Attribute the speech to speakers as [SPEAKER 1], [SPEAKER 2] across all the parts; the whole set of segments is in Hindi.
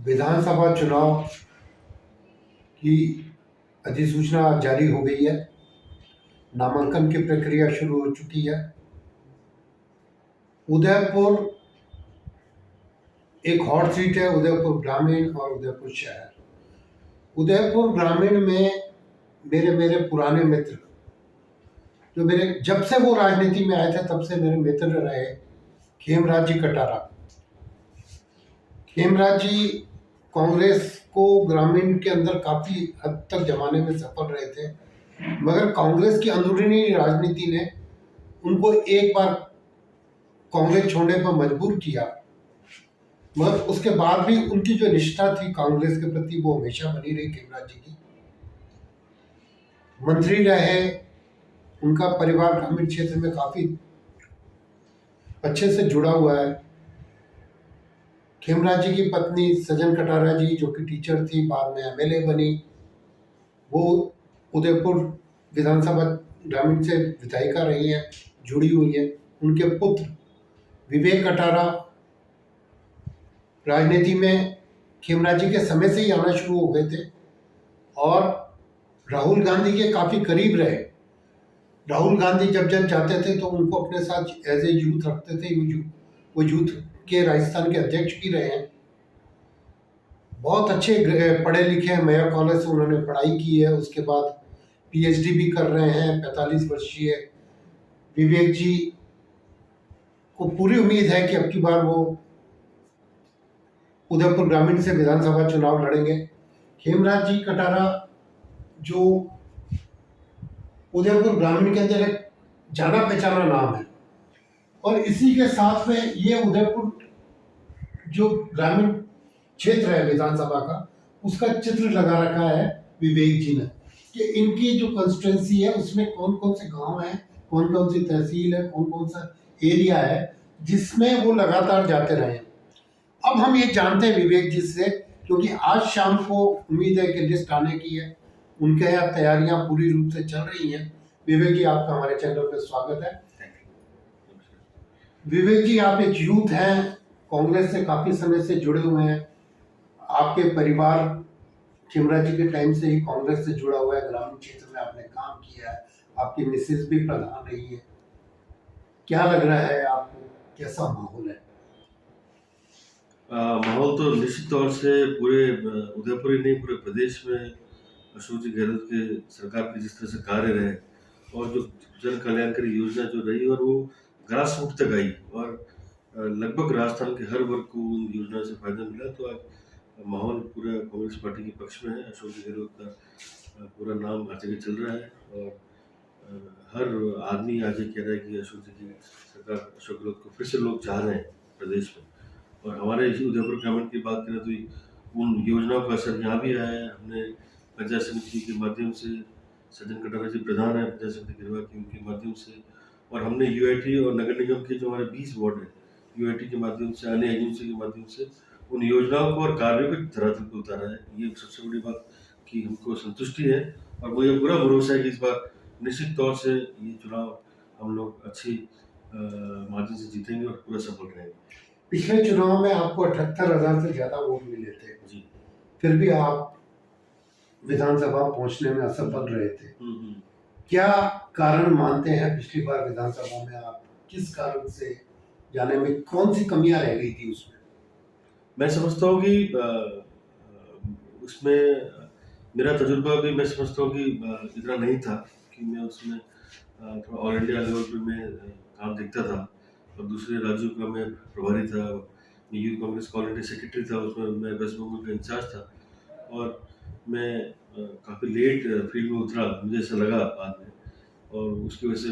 [SPEAKER 1] विधानसभा चुनाव की अधिसूचना जारी हो गई है। नामांकन की प्रक्रिया शुरू हो चुकी है। उदयपुर एक हॉट सीट है, उदयपुर ग्रामीण और उदयपुर शहर। उदयपुर ग्रामीण में मेरे मेरे पुराने मित्र, जो मेरे जब से वो राजनीति में आए थे तब से मेरे मित्र रहे, खेमराज जी कटारा। खेमराज जी कांग्रेस को ग्रामीण के अंदर काफी हद तक जमाने में सफल रहे थे, मगर कांग्रेस की अंदरूनी राजनीति ने उनको एक बार कांग्रेस छोड़ने पर मजबूर किया। मगर उसके बाद भी उनकी जो निष्ठा थी कांग्रेस के प्रति वो हमेशा बनी रही। खेमराज जी की मंत्री रहे, उनका परिवार ग्रामीण क्षेत्र में काफी अच्छे से जुड़ा हुआ है। खेमराज जी की पत्नी सजन कटारा जी, जो कि टीचर थी, बाद में एमएलए बनी, वो उदयपुर विधानसभा ग्रामीण से विधायिका रही हैं, जुड़ी हुई हैं। उनके पुत्र विवेक कटारा राजनीति में खेमराज जी के समय से ही आना शुरू हो गए थे और राहुल गांधी के काफी करीब रहे। राहुल गांधी जब जब जाते थे तो उनको अपने साथ एज ए यूथ रखते थे। वो यूथ के राजस्थान के अध्यक्ष भी रहे हैं। बहुत अच्छे पढ़े लिखे हैं, मेयर कॉलेज से उन्होंने पढ़ाई की है। उसके बाद पीएचडी भी कर रहे हैं। 45 वर्षीय विवेक जी को पूरी उम्मीद है कि अब की बार वो उदयपुर ग्रामीण से विधानसभा चुनाव लड़ेंगे। खेमराज जी कटारा जो उदयपुर ग्रामीण के अंदर एक जाना पहचाना नाम है, और इसी के साथ में ये उदयपुर जो ग्रामीण क्षेत्र है विधानसभा का, उसका चित्र लगा रखा है विवेक जी ने कि इनकी जो कंस्टिट्यूंसी है उसमें कौन कौन से गांव हैं, कौन कौन सी तहसील है, कौन कौन सा एरिया है जिसमें वो लगातार जाते रहे हैं। अब हम ये जानते हैं विवेक जी से, क्योंकि आज शाम को उम्मीद है कि लिस्ट आने की है। उनके यहाँ तैयारियां पूरी रूप से चल रही हैं। विवेक जी, आपका हमारे चैनल पर स्वागत है। विवेक जी, आप एक यूथ हैं, कांग्रेस से काफी समय से जुड़े हुए हैं। आपके परिवार खेमराज जी के टाइम से ही कांग्रेस से जुड़ा हुआ है। ग्रामीण क्षेत्र में आपने काम किया है। आपकी मिसेज भी प्रधान रही है। क्या लग रहा है आपको, कैसा माहौल है?
[SPEAKER 2] माहौल तो निश्चित तौर से पूरे उदयपुर ही नहीं, पूरे प्रदेश में अशोक जी गहलोत के सरकार के जिस तरह से कार्य रहे और जो जन कल्याणकारी योजना जो रही और वो ग्रास रूट तक आई और लगभग राजस्थान के हर वर्ग को उन योजना से फायदा मिला, तो आज माहौल पूरा कांग्रेस पार्टी के पक्ष में है। अशोक जी गहलोत का पूरा नाम हर जगह चल रहा है और हर आदमी आज ये कह रहा है कि अशोक जी की सरकार, अशोक गहलोत को फिर से लोग चाह रहे हैं प्रदेश में। और हमारे इसी उदयपुर ग्रामीण की बात करें तो उन योजनाओं का असर यहाँ भी आया है। हमने पंचायत समिति के माध्यम से, सज्जन कटारा जी प्रधान है पंचायत समिति गिरवा की, उनके माध्यम से, और हमने यूआईटी और नगर निगम के जो हमारे 20 वार्ड है, यूआईटी के माध्यम से, अन्य एजेंसी के माध्यम से उन योजनाओं को और कार्यों को धरातल पर उतारा है। ये सबसे बड़ी बात की हमको संतुष्टि है और मुझे पूरा भरोसा है कि इस बार निश्चित तौर से ये चुनाव हम लोग अच्छी मार्जिन से जीतेंगे और पूरा सफल रहेंगे।
[SPEAKER 1] पिछले चुनाव में आपको 78,000 से ज्यादा वोट मिले थे
[SPEAKER 2] जी,
[SPEAKER 1] फिर भी आप विधानसभा पहुंचने में असफल रहे थे। क्या कारण मानते हैं पिछली बार विधानसभा में आप किस कारण से जाने में, कौन सी कमियां रह गई थी उसमें?
[SPEAKER 2] मैं समझता हूँ कि उसमें मेरा तजुर्बा भी, मैं समझता हूँ कि इतना नहीं था कि मैं उसमें थोड़ा ऑल इंडिया लेवल पे मैं काम देखता था और दूसरे राज्यों का मैं प्रभारी था। मैं यूथ कांग्रेस का ऑल इंडिया सेक्रेटरी था, उसमें मैं वेस्ट बंगाल का इंचार्ज था और मैं काफ़ी लेट फील्ड में उतरा, मुझे ऐसा लगा बाद में, और उसकी वजह से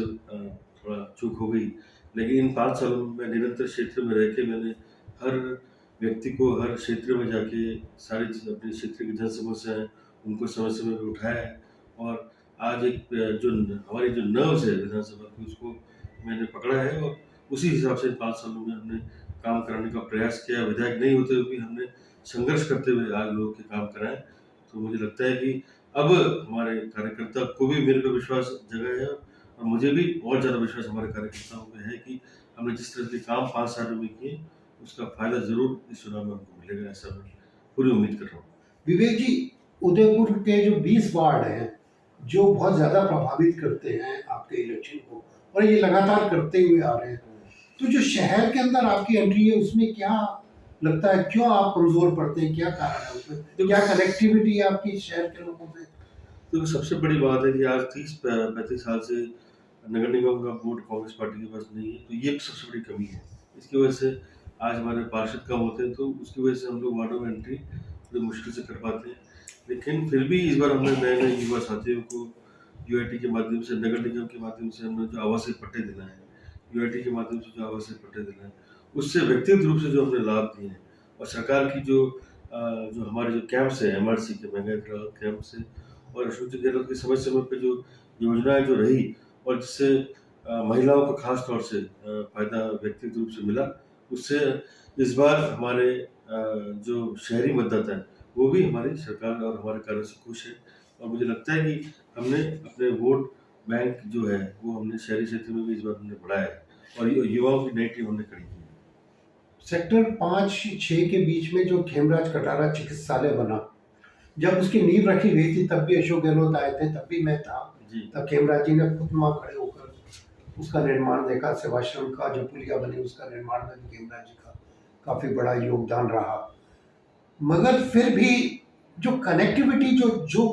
[SPEAKER 2] थोड़ा चूक हो गई। लेकिन इन 5 सालों में मैं निरंतर क्षेत्र में रह के मैंने हर व्यक्ति को हर क्षेत्र में जाके सारी अपने क्षेत्र की जन समस्याएं उनको समय समय पर उठाया है और आज एक जो हमारी जो नर्व्स है विधानसभा की, उसको मैंने पकड़ा है और उसी हिसाब से 5 सालों में हमने काम कराने का प्रयास किया। विधायक नहीं होते हुए भी हमने संघर्ष करते हुए आज लोगों के काम कराए। तो मुझे लगता है कि अब हमारे कार्यकर्ता को भी मेरे पे विश्वास जगा है और मुझे भी और ज़्यादा विश्वास हमारे कार्यकर्ताओं पे है कि हमने जिस तरह के काम 5 सालों में किए उसका फायदा जरूर इस चुनाव में हमको मिलेगा, ऐसा मैं पूरी उम्मीद कर रहा हूँ।
[SPEAKER 1] विवेक जी, उदयपुर के जो 20 वार्ड हैं जो बहुत ज़्यादा प्रभावित करते हैं आपके इलेक्शन को, और ये लगातार करते हुए आ रहे हैं, तो जो शहर के अंदर आपकी एंट्री है उसमें क्या लगता है, क्यों आप कमज़ोर पड़ते हैं, क्या कारण है उसमें, क्या कनेक्टिविटी है आपकी शहर के लोगों से?
[SPEAKER 2] तो सबसे बड़ी बात है कि आज 30-35 साल से नगर निगम का वोट कांग्रेस पार्टी के पास नहीं है, तो ये सबसे बड़ी कमी है। इसकी वजह से आज हमारे पार्षद कम होते हैं, तो उसकी वजह से हम लोग वार्डों में एंट्री बड़ी मुश्किल से कर पाते हैं। लेकिन फिर भी इस बार हमने नए-नए युवा साथियों को यूआईटी के माध्यम से, नगर निगम के माध्यम से हमने जो आवासीय पट्टे दिलाए हैं, यूआईटी के माध्यम से जो आवासीय पट्टे दिलाए हैं, उससे व्यक्तिगत रूप से जो हमने लाभ दिए हैं, और सरकार की जो हमारे जो कैंप्स हैं, एमआरसी के महंगाई राहत कैंप से, और अशोक जी गहलोत की समय समय पे जो योजनाएं जो रही, और जिससे महिलाओं को खास तौर से फायदा व्यक्तिगत रूप से मिला, उससे इस बार हमारे जो शहरी मतदाता हैं वो भी हमारी सरकार और हमारे कार्य से खुश है। और मुझे लगता है कि हमने अपने वोट बैंक जो है वो हमने शहरी क्षेत्र में भी इस बार हमने बढ़ाया है, और युवाओं की नई टीम हमने खड़ी की है।
[SPEAKER 1] सेक्टर 5-6 के बीच में जो खेमराज कटारा चिकित्सालय बना, जब उसकी नींव रखी गई थी तब भी अशोक गहलोत आए थे, तब भी मैं था।
[SPEAKER 2] जी
[SPEAKER 1] तब खेमराज जी ने खुद वहाँ खड़े होकर उसका निर्माण देखा। सेवाश्रम का जो पुलिया बनी उसका निर्माण में भी खेमराज जी का काफ़ी बड़ा योगदान रहा। मगर फिर भी जो कनेक्टिविटी, जो जो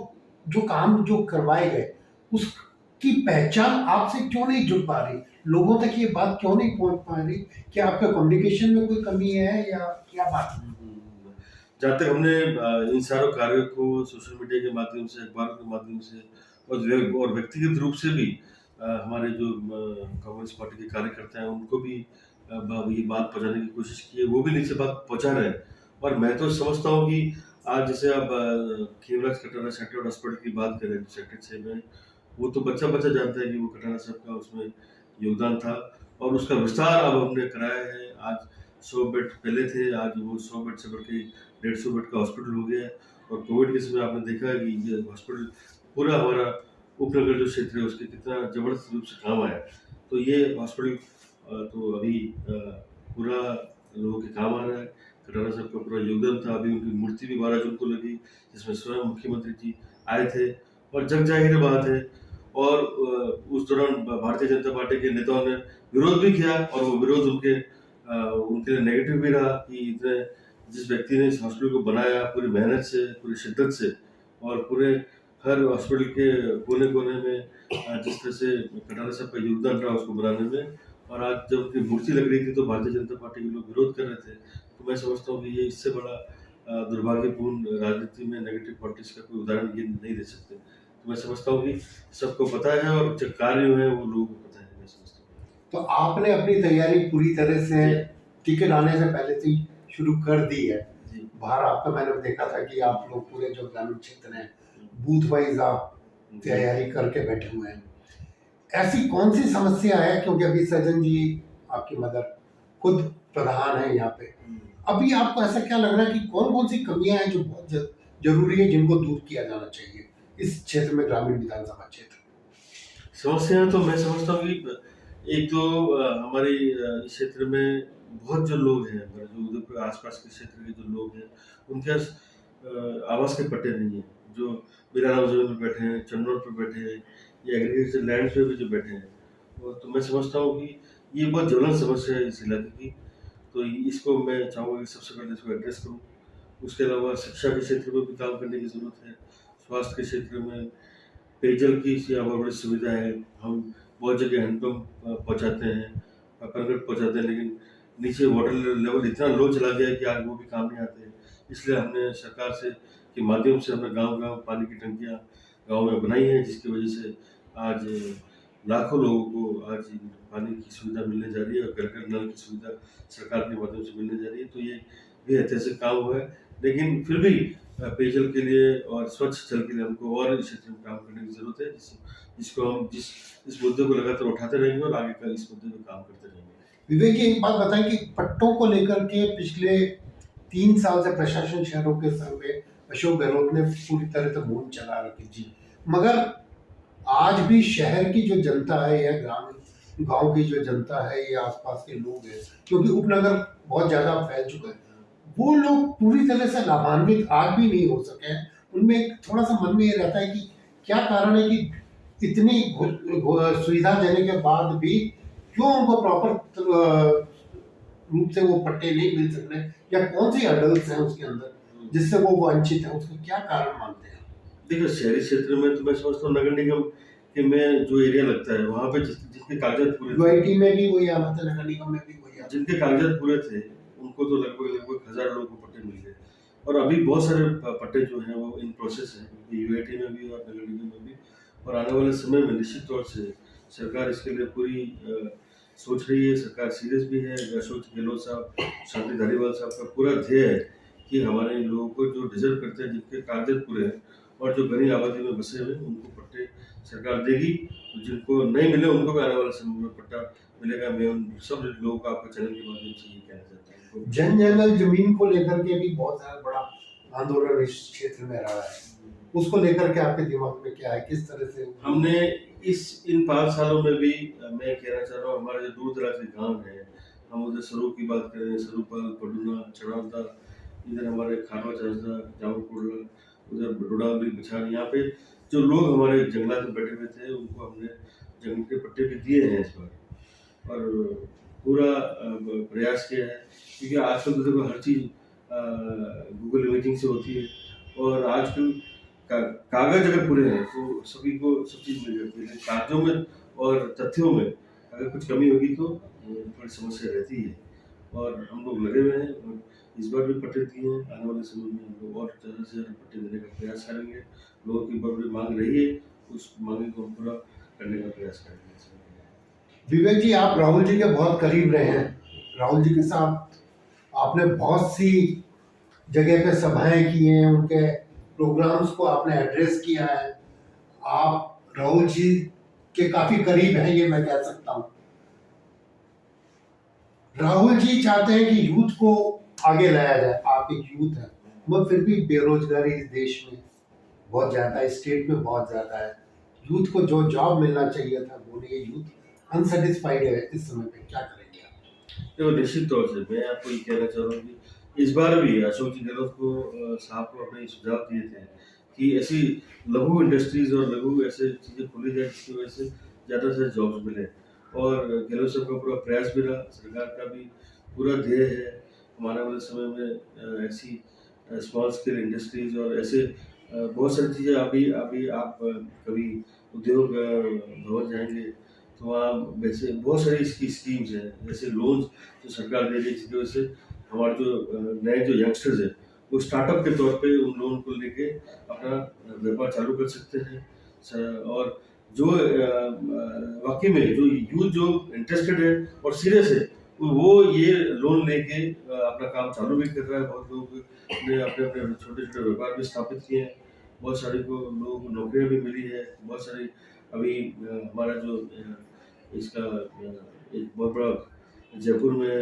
[SPEAKER 1] जो काम जो करवाए गए, उसकी पहचान आपसे क्यों नहीं जुड़ पा रही, लोगों तक ये बात क्यों नहीं पहुंच पा रही? क्या आपके कम्युनिकेशन में कोई कमी है या क्या बात है?
[SPEAKER 2] जहाँ तक हमने इन सारों कार्यों को सोशल मीडिया के माध्यम से, अखबारों के माध्यम से, और व्यक्तिगत रूप से भी हमारे जो कांग्रेस पार्टी के कार्यकर्ता हैं उनको भी ये बात पहुंचाने की कोशिश की है, वो भी नीचे बात पहुंचा रहे हैं। और मैं तो समझता हूँ कि आज जैसे आप खेमराज कटारा सेक्टर हॉस्पिटल की बात करें सेक्टर 6 में, वो तो बच्चा बच्चा जानता है कि वो कटारा साहब का उसमें योगदान था, और उसका विस्तार अब हमने कराया है। आज 100 बेड पहले थे, आज वो 100 बेड से बढ़ के 150 बेड का हॉस्पिटल हो गया है। और कोविड के समय आपने देखा है कि ये हॉस्पिटल पूरा हमारा उपनगर जो क्षेत्र है उसके कितना जबरदस्त रूप से काम आया। तो ये हॉस्पिटल तो अभी पूरा लोगों के काम आ रहा है। कटारा साहब का पूरा योगदान था। अभी उनकी मूर्ति भी 12 जून को लगी, जिसमें स्वयं मुख्यमंत्री जी आए थे, और जग जाहिर बात है। और उस दौरान भारतीय जनता पार्टी के नेताओं ने विरोध भी किया, और वो विरोध उनके लिए नेगेटिव भी रहा कि इतने जिस व्यक्ति ने इस हॉस्पिटल को बनाया पूरी मेहनत से, पूरी शिद्दत से, और पूरे हर हॉस्पिटल के कोने कोने में जिस तरह से कटारा साहब का योगदान रहा उसको बनाने में, और आज जब उनकी मूर्ति लग रही थी तो भारतीय जनता पार्टी के लोग विरोध कर रहे थे। तो मैं समझता हूँ कि ये इससे बड़ा दुर्भाग्यपूर्ण राजनीति में नेगेटिव पॉलिटिक्स का कोई उदाहरण ये नहीं दे सकते। तो मैं समझता हूँ कि सबको पता है, और जो कार्य हुए हैं वो लोगों को पता है, मैं समझता हूँ।
[SPEAKER 1] तो आपने अपनी तैयारी पूरी तरह से
[SPEAKER 2] जी।
[SPEAKER 1] टिकट आने से पहले से ही शुरू कर दी है।
[SPEAKER 2] जी।
[SPEAKER 1] बाहर आपका मैंने देखा था कि आप लोग पूरे जो ग्रामीण क्षेत्र हैं बूथ वाइज आप तैयारी करके बैठे हुए हैं। ऐसी कौन सी समस्या है, क्योंकि अभी सज्जन जी आपकी मदर खुद प्रधान है यहाँ पे, अभी आपको ऐसा क्या लग रहा है कि कौन कौन सी कमियां हैं जो बहुत जरूरी है, जिनको दूर किया जाना चाहिए इस क्षेत्र में, ग्रामीण विधानसभा क्षेत्र?
[SPEAKER 2] समस्या तो मैं समझता हूँ कि एक तो हमारे इस क्षेत्र में बहुत जो लोग हैं, हमारे जो उधर आसपास के क्षेत्र के जो लोग हैं, उनके पास आवास के पट्टे नहीं हैं। जो बिराना जमीन पे बैठे हैं, चन्नौर पे बैठे हैं, या एग्रीकल्चर लैंड पे भी जो बैठे हैं, तो मैं समझता हूँ कि ये बहुत ज्वलन समस्या है इस इलाके की। तो इसको मैं चाहूँगा कि सबसे पहले इसको एड्रेस करूँ। उसके अलावा शिक्षा के क्षेत्र में भी काम करने की ज़रूरत है। स्वास्थ्य के क्षेत्र में पेयजल की यहाँ पर बड़ी सुविधा है। हम बहुत जगह हैंडपम्प पहुँचाते हैं, प्रगट पहुँचाते हैं, लेकिन नीचे वाटर लेवल इतना लो चला गया है कि आज वो भी काम नहीं आते हैं। इसलिए हमने सरकार से के माध्यम से हमने गाँव-गाँव पानी की टंकियाँ गाँव में बनाई हैं, जिसकी वजह से आज लाखों लोगों को आज पानी की सुविधा मिलने जा रही है, और घर-घर नल की सुविधा सरकार के माध्यम से मिलने जा रही है। तो ये भी ऐतिहासिक काम हुआ है। लेकिन फिर भी पेयजल के लिए और स्वच्छ जल के लिए हमको और इस क्षेत्र में काम करने की ज़रूरत है, जिसको हम इस मुद्दे को लगातार उठाते रहेंगे, और आगे का इस मुद्दे पे काम करते रहेंगे।
[SPEAKER 1] विवेक जी, एक बात बताएं कि पट्टों को लेकर के पिछले 3 साल से प्रशासन शहरों के संग में अशोक गहलोत ने पूरी तरह से मुहिम चला रखी थी, मगर आज भी शहर की जो जनता है या ग्रामीण गांव की जो जनता है या आसपास के लोग हैं, क्योंकि उपनगर बहुत ज़्यादा फैल चुका है, वो लोग पूरी तरह से लाभान्वित आज भी नहीं हो सके हैं। उनमें एक थोड़ा सा मन में ये रहता है कि क्या कारण है कि इतनी सुविधा देने के बाद भी क्यों उनको प्रॉपर रूप से वो पट्टे नहीं मिल सक रहे, या कौन सी हर्डल्स हैं उसके अंदर जिससे वो वंचित है, उसका क्या कारण मानते हैं?
[SPEAKER 2] देखिए, शहरी क्षेत्र में तो मैं समझता हूँ नगर निगम के में जो एरिया लगता है वहाँ पे जिसके कागजात पूरे थे,
[SPEAKER 1] यूआईटी में भी वही हालत है, नगर निगम में भी वही हालत
[SPEAKER 2] जिनके कागजात पूरे थे उनको तो लगभग लगभग 1000 लोगों को पट्टे मिल गए। और अभी बहुत सारे पट्टे जो हैं वो इन प्रोसेस हैं, यूआईटी में भी और नगर निगम में भी। और आने वाले समय में निश्चित तौर से सरकार इसके लिए पूरी सोच रही है। सरकार सीरियस भी है। अशोक गहलोत साहब, शांति धारीवाल साहब का पूरा ध्येय है कि हमारे इन लोगों को जो डिजर्व करते हैं, जिनके कागजात पूरे हैं और जो गरीब आबादी में बसे हुए हैं, उनको पट्टे सरकार देगी। जिनको नहीं मिले उनको भी आने वाले समय में पट्टा मिलेगा। मैं उन सब लोगों को आपके चैनल के माध्यम से ये कहना चाहता हूँ।
[SPEAKER 1] है। जन जंगल जमीन को लेकर के भी बहुत ज्यादा बड़ा आंदोलन इस क्षेत्र में रहा है, उसको लेकर के आपके दिमाग में क्या है, किस तरह से?
[SPEAKER 2] हमने इन 5 सालों में भी मैं कहना चाह रहा हूँ, हमारे जो दूर दराज के गाँव हैं, हम उधर स्वरूप की बात करें, स्वरूपल, पडुना, चढ़ावदा, इधर हमारे खारवा चाचदा, जामुकोड़ला, उधर डोडावली, बिछाड़, यहाँ पे जो लोग हमारे जंगलात में बैठे हुए थे उनको हमने जंगल के पट्टे भी दिए हैं इस बार। और पूरा प्रयास किया है, क्योंकि आजकल तो देखो हर चीज़ गूगल इमेजिंग से होती है। और आजकल कागज अगर पूरे हैं तो सभी को सब चीज़ मिल जाती है, लेकिन कागजों में और तथ्यों में अगर कुछ कमी होगी तो थोड़ी समस्या रहती है। और हम लोग लगे हुए हैं और इस बार भी पट्टे दिए हैं। आने वाले समय में हम लोग और ज़्यादा से ज़्यादा पट्टे देने का प्रयास करेंगे। लोगों की बड़ी मांग रही है, उस मांग को हम पूरा करने का प्रयास करेंगे।
[SPEAKER 1] विवेक जी, आप राहुल जी के बहुत करीब रहे हैं। राहुल जी के साथ आपने बहुत सी जगह पे सभाएं की हैं, उनके प्रोग्राम्स को आपने एड्रेस किया है। आप राहुल जी के काफी करीब हैं, ये मैं कह सकता हूँ। राहुल जी चाहते हैं कि यूथ को आगे लाया जाए। आप एक यूथ है, मगर फिर भी बेरोजगारी इस देश में बहुत ज्यादा है, स्टेट में बहुत ज्यादा है। यूथ को जो जॉब मिलना चाहिए था वो नहीं है। यूथ अनसेटिस्फाइड है इस समय पे, क्या करेंगे आप?
[SPEAKER 2] देखो, निश्चित तौर से मैं आपको ये कहना चाह रहा हूँ कि इस बार भी अशोक जी गहलोत को साहब को अपने सुझाव दिए थे कि ऐसी लघु इंडस्ट्रीज और लघु ऐसे चीज़ें खोली जाए जिसकी वजह से ज़्यादा से जॉब्स मिले। और गहलोत साहब का पूरा प्रयास भी रहा, सरकार का भी पूरा ध्येय है हमारे वाले समय में ऐसी स्मॉल स्केल इंडस्ट्रीज और ऐसे बहुत सारी चीज़ें। अभी अभी आप कभी उद्योग भवन जाएंगे तो वहाँ वैसे बहुत सारी इसकी स्कीम्स हैं, जैसे लोन्स जो सरकार दे रही है, जिसकी वजह से हमारे जो नए जो यंगस्टर्स हैं वो स्टार्टअप के तौर पे उन लोन को लेके अपना व्यापार चालू कर सकते हैं। और जो वाकई में जो यूथ जो इंटरेस्टेड है और सीरियस है वो ये लोन लेके अपना काम चालू भी कर रहा है। बहुत लोग ने अपने अपने छोटे छोटे व्यापार भी स्थापित किए हैं। बहुत सारे को लोग नौकरियां भी मिली है। बहुत सारी अभी हमारा जो इसका एक बहुत बड़ा जयपुर में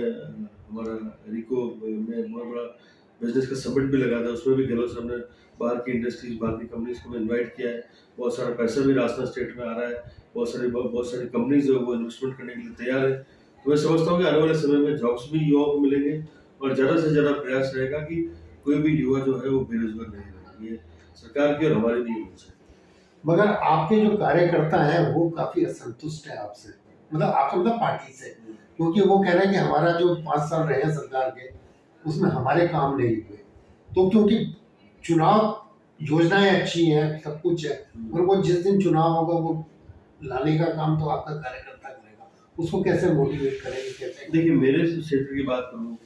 [SPEAKER 2] हमारा रिको में बहुत बड़ा बिजनेस का समिट भी लगा था। उसमें भी गहलोत साहब ने बाहर की इंडस्ट्रीज, बाहर की कंपनीज को इनवाइट किया है। बहुत सारा पैसा भी राजस्थान स्टेट में आ रहा है। बहुत सारी कंपनीज जो है वो इन्वेस्टमेंट करने के लिए तैयार है। तो मैं समझता हूँ कि आने वाले समय में जॉब्स भी युवाओं को मिलेंगे और ज़्यादा से ज़्यादा प्रयास रहेगा कि कोई भी युवा जो है वो बेरोजगार नहीं रहे। ये सरकार की और हमारी भी सोच है।
[SPEAKER 1] मगर आपके जो कार्यकर्ता हैं वो काफी असंतुष्ट है आपसे, मतलब आपका मतलब पार्टी से, क्योंकि वो कह रहे हैं कि हमारा जो 5 साल रहे हैं सरकार के उसमें हमारे काम नहीं हुए। तो क्योंकि चुनाव योजनाएं अच्छी हैं, सब कुछ है, और वो जिस दिन चुनाव होगा वो लाने का काम तो आपका कार्यकर्ता करेगा। उसको कैसे मोटिवेट करेंगे, कैसे?
[SPEAKER 2] देखिए, मेरे क्षेत्र की बात करूँ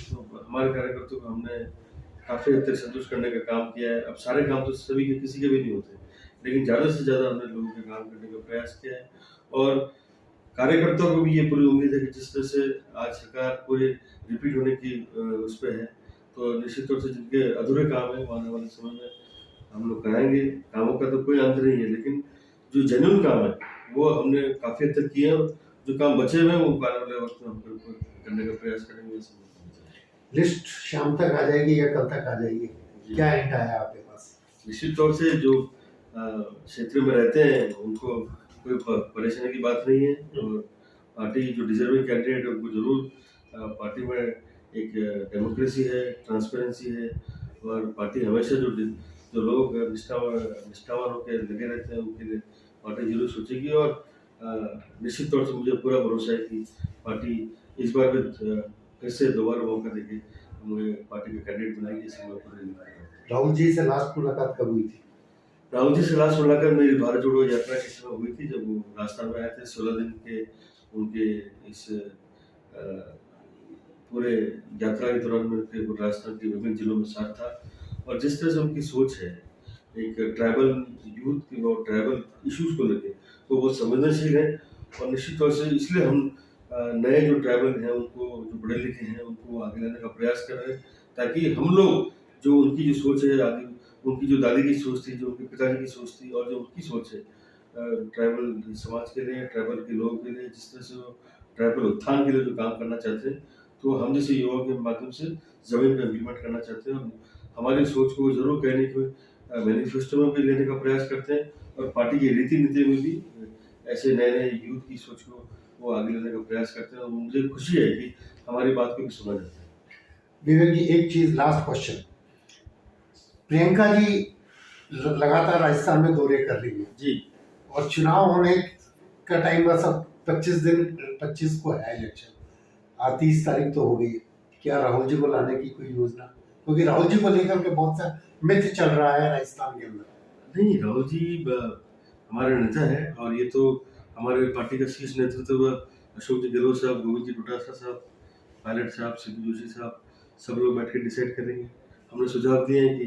[SPEAKER 2] तो हमारे कार्यकर्ताओं को हमने काफ़ी हद तक संतुष्ट करने का काम किया है। अब सारे काम तो सभी के किसी के भी नहीं होते, लेकिन ज़्यादा से ज़्यादा हमने लोगों के काम करने का प्रयास किया है। और कार्यकर्ताओं को भी ये पूरी उम्मीद है कि जिस तरह से आज सरकार पूरे रिपीट होने की उस पे है, तो निश्चित तौर से जिनके अधूरे काम है वो आने वाले समय में हम लोग कराएंगे। कामों का तो कोई अंत नहीं है, लेकिन जो जेन्युइन काम है वो हमने काफ़ी हद तक किए हैं। और जो काम बचे हुए हैं वो आने वाले वक्त में हम करने का प्रयास करेंगे।
[SPEAKER 1] लिस्ट शाम तक आ जाएगी या कल तक आ जाएगी? क्या हिंट आया आपके पास?
[SPEAKER 2] निश्चित तौर से जो क्षेत्र में रहते हैं उनको कोई परेशानी की बात नहीं है। और पार्टी जो डिजर्विंग कैंडिडेट है उनको जरूर पार्टी में एक डेमोक्रेसी है, ट्रांसपेरेंसी है, और पार्टी हमेशा जो लोग निष्ठावान होकर लगे रहते हैं उनके लिए पार्टी जरूर सोचेगी। और निश्चित तौर से मुझे पूरा भरोसा है कि पार्टी इस बार भी फिर से दोबारा मौका देके मुझे पार्टी का कैंडिडेट बनाएगी, इसलिए मैं पूरी उम्मीद कर रहा हूँ।
[SPEAKER 1] राहुल जी से लास्ट मुलाकात कब हुई थी?
[SPEAKER 2] राहुल जी से लास्ट मुलाकात मेरी भारत जोड़ो यात्रा के समय हुई थी, जब वो राजस्थान में आए थे। 16 दिन के उनके इस पूरे यात्रा के दौरान मेरे राजस्थान के विभिन्न जिलों में साथ था। और जिस तरह से उनकी सोच है एक ट्राइबल यूथ की और ट्राइबल इश्यूज को लेके, तो वो संवेदनशील है। और निश्चित तौर से इसलिए हम नए जो ट्राइबल हैं उनको, जो पढ़े लिखे हैं उनको आगे लाने का प्रयास कर रहे हैं, ताकि हम लोग जो उनकी जो सोच है आगे, उनकी जो दादी की सोच थी, जो उनके पिताजी की सोच थी, और जो उनकी सोच है ट्राइबल समाज के लिए, ट्राइबल के लोगों के लिए, जिस तरह से वो ट्राइबल उत्थान के लिए जो काम करना चाहते हैं, तो हम जैसे युवाओं के माध्यम से ज़मीन पर इम्प्लीमेंट करना चाहते हैं। और हमारी सोच को ज़रूर कहने के मैनिफेस्टो में भी लेने का प्रयास करते हैं, और पार्टी की रीति नीति में भी ऐसे नए नए यूथ की सोच को वो आगे लेने का प्रयास करते हैं। और मुझे खुशी है कि हमारी बात को भी सुना जाता है।
[SPEAKER 1] विवेक जी, एक चीज लास्ट क्वेश्चन, प्रियंका जी लगातार राजस्थान में दौरे कर रही है
[SPEAKER 2] जी,
[SPEAKER 1] और चुनाव होने का टाइम बस अब 25 को है इलेक्शन, आज 30 तारीख तो हो गई है। क्या राहुल जी को लाने की कोई योजना? क्योंकि राहुल जी को लेकर के बहुत सा मिथ चल रहा है राजस्थान के अंदर।
[SPEAKER 2] नहीं, राहुल जी हमारे नेता है, और ये तो हमारे पार्टी का शीर्ष नेतृत्व अशोक जी गहलोत साहब, गोविंद जी डोटासरा साहब, पायलट साहब, सिद्धू जोशी साहब, सब लोग बैठ के डिसाइड करेंगे। हमने सुझाव दिए हैं कि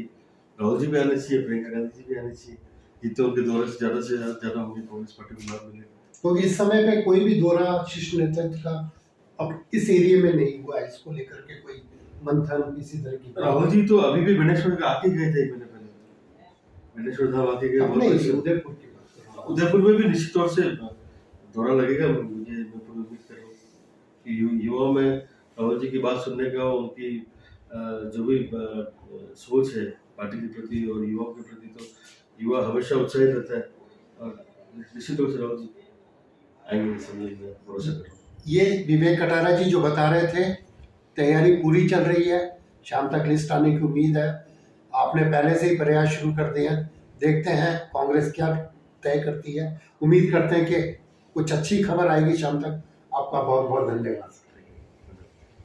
[SPEAKER 2] राहुल जी भी आने चाहिए, प्रियंका गांधी जी भी आने चाहिए, जितने उनके दौरे से ज़्यादा होंगे कांग्रेस पार्टी को लाभ मिलेगा।
[SPEAKER 1] तो इस समय पे कोई भी दौरा शीर्ष नेतृत्व का अब इस एरिया में नहीं हुआ है, इसको लेकर के कोई मंथन किसी तरह की?
[SPEAKER 2] राहुल जी तो अभी भी बेनेश्वर आके गए थे, एक महीने पहले बेनेश्वर धाम आके गए।
[SPEAKER 1] अपने उदयपुर की बात कर रहा हूं।
[SPEAKER 2] उदयपुर में भी निश्चित तौर से दौरा लगेगा। मैं पूरी उम्मीद कर रहा हूँ कि युवाओं में राहुल जी की बात सुनने का, उनकी जो भी सोच है पार्टी के प्रति और युवाओं के प्रति, तो युवा हमेशा उत्साहित रहता है, और निश्चित तौर से राहुल जी आएंगे, समझ में भरोसा कर रहा हूँ।
[SPEAKER 1] ये विवेक कटारा जी जो बता रहे थे, तैयारी पूरी चल रही है, शाम तक लिस्ट आने की उम्मीद है। आपने पहले से ही प्रयास शुरू कर दिए हैं, देखते हैं कांग्रेस क्या तय करती है। उम्मीद करते हैं कि कुछ अच्छी खबर आएगी शाम तक। आपका बहुत बहुत धन्यवाद।